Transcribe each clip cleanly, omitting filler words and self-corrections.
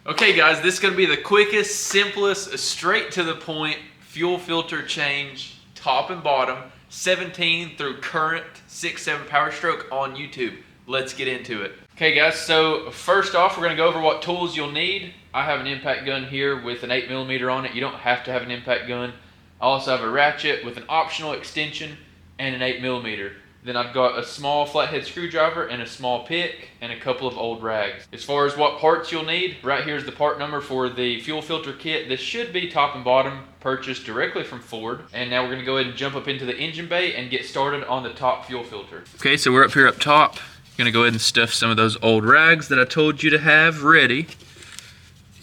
Okay guys, this is going to be the quickest, simplest, straight to the point fuel filter change, top and bottom, 17 through current 6.7 Powerstroke on YouTube. Let's get into it. Okay guys, so first off, we're going to go over what tools you'll need. I have an impact gun here with an 8mm on it. You don't have to have an impact gun. I also have a ratchet with an optional extension and an 8mm. Then I've got a small flathead screwdriver and a small pick and a couple of old rags. As far as what parts you'll need, right here's the part number for the fuel filter kit. This should be top and bottom, purchased directly from Ford. And now we're gonna go ahead and jump up into the engine bay and get started on the top fuel filter. Okay, so we're up here up top. Gonna go ahead and stuff some of those old rags that I told you to have ready.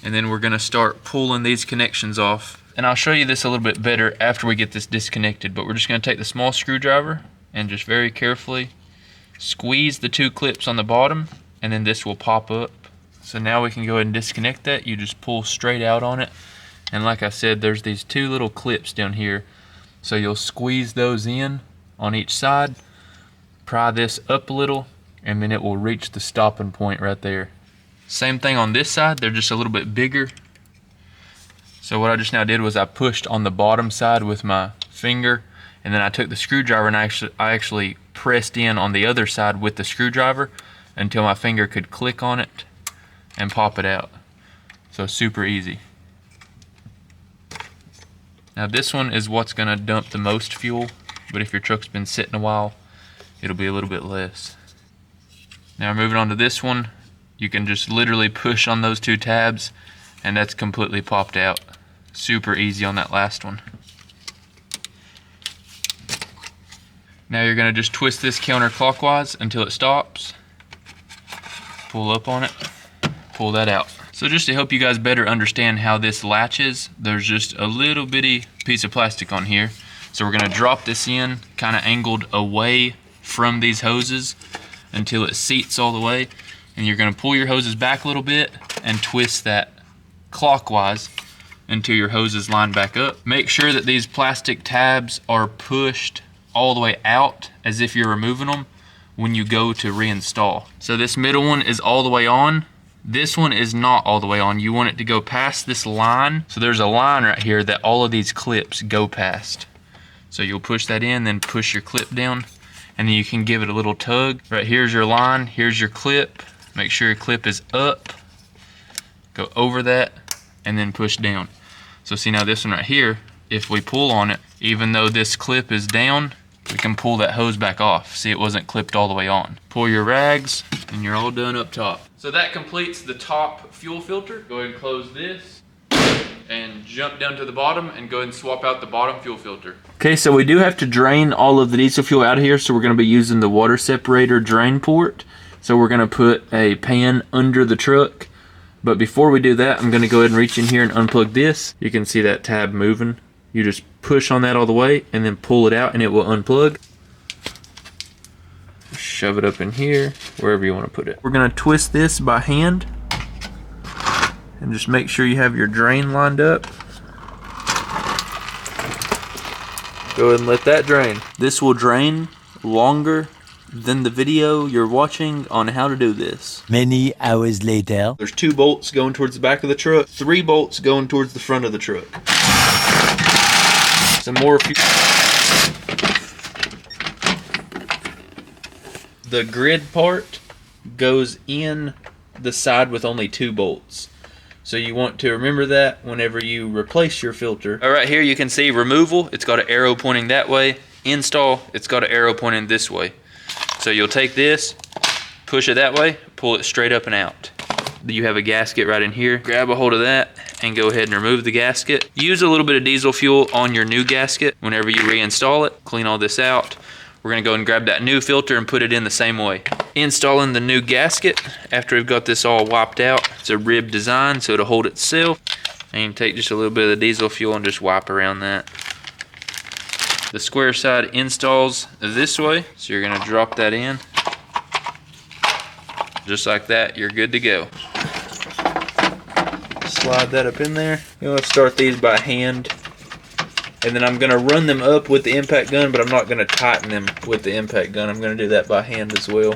And then we're gonna start pulling these connections off. And I'll show you this a little bit better after we get this disconnected, but we're just gonna take the small screwdriver and just very carefully squeeze the two clips on the bottom, and then this will pop up. So now we can go ahead and disconnect that. You just pull straight out on it, and like I said, there's these two little clips down here, so you'll squeeze those in on each side, pry this up a little, and then it will reach the stopping point right there. Same thing on this side, they're just a little bit bigger. So what I just now did was I pushed on the bottom side with my finger, and then I took the screwdriver and I actually pressed in on the other side with the screwdriver until my finger could click on it and pop it out. So super easy. Now this one is what's gonna dump the most fuel, but if your truck's been sitting a while, it'll be a little bit less. Now moving on to this one, you can just literally push on those two tabs and that's completely popped out. Super easy on that last one. Now you're gonna just twist this counterclockwise until it stops. Pull up on it, pull that out. So just to help you guys better understand how this latches, there's just a little bitty piece of plastic on here. So we're gonna drop this in, kind of angled away from these hoses until it seats all the way. And you're gonna pull your hoses back a little bit and twist that clockwise until your hoses line back up. Make sure that these plastic tabs are pushed all the way out as if you're removing them when you go to reinstall. So this middle one is all the way on. This one is not all the way on. You want it to go past this line. So there's a line right here that all of these clips go past. So you'll push that in, then push your clip down, and then you can give it a little tug. Right here's your line, here's your clip. Make sure your clip is up. Go over that, and then push down. So see now this one right here, if we pull on it, even though this clip is down, we can pull that hose back off. See, it wasn't clipped all the way on. Pull your rags, and you're all done up top. So that completes the top fuel filter. Go ahead and close this, and jump down to the bottom, and go ahead and swap out the bottom fuel filter. Okay, so we do have to drain all of the diesel fuel out of here, so we're gonna be using the water separator drain port. So we're gonna put a pan under the truck. But before we do that, I'm gonna go ahead and reach in here and unplug this. You can see that tab moving. You just push on that all the way and then pull it out and it will unplug. Shove it up in here, wherever you want to put it. We're gonna twist this by hand and just make sure you have your drain lined up. Go ahead and let that drain. This will drain longer than the video you're watching on how to do this. Many hours later. There's 2 bolts going towards the back of the truck, 3 bolts going towards the front of the truck. Some more fuel. The grid part goes in the side with only 2 bolts. So you want to remember that whenever you replace your filter. All right, here you can see removal. It's got an arrow pointing that way. Install, it's got an arrow pointing this way. So you'll take this, push it that way, pull it straight up and out. You have a gasket right in here. Grab a hold of that and go ahead and remove the gasket. Use a little bit of diesel fuel on your new gasket whenever you reinstall it. Clean all this out. We're gonna go and grab that new filter and put it in the same way. Installing the new gasket after we've got this all wiped out. It's a rib design, so it'll hold itself. And you can take just a little bit of the diesel fuel and just wipe around that. The square side installs this way, so you're gonna drop that in. Just like that, you're good to go. Slide that up in there. You want to start these by hand. And then I'm gonna run them up with the impact gun, but I'm not gonna tighten them with the impact gun. I'm gonna do that by hand as well.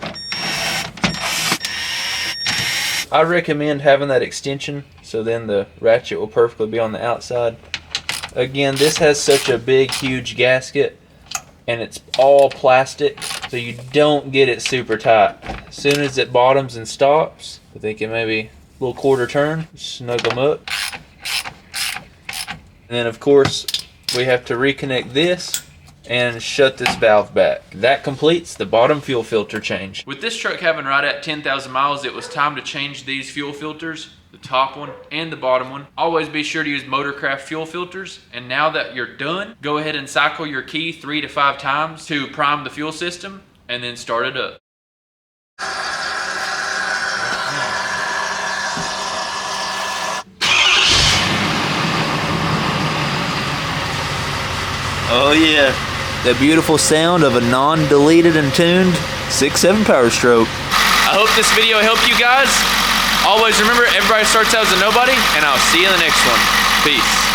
I recommend having that extension so then the ratchet will perfectly be on the outside. Again, this has such a big, huge gasket, and it's all plastic, so you don't get it super tight. As soon as it bottoms and stops, I think it maybe a little quarter turn, snug them up. And then of course, we have to reconnect this and shut this valve back. That completes the bottom fuel filter change. With this truck having right at 10,000 miles, it was time to change these fuel filters, the top one and the bottom one. Always be sure to use Motorcraft fuel filters. And now that you're done, go ahead and cycle your key 3 to 5 times to prime the fuel system and then start it up. Oh yeah, the beautiful sound of a non-deleted and tuned 6.7 Powerstroke. I hope this video helped you guys. Always remember, everybody starts out as a nobody, and I'll see you in the next one. Peace.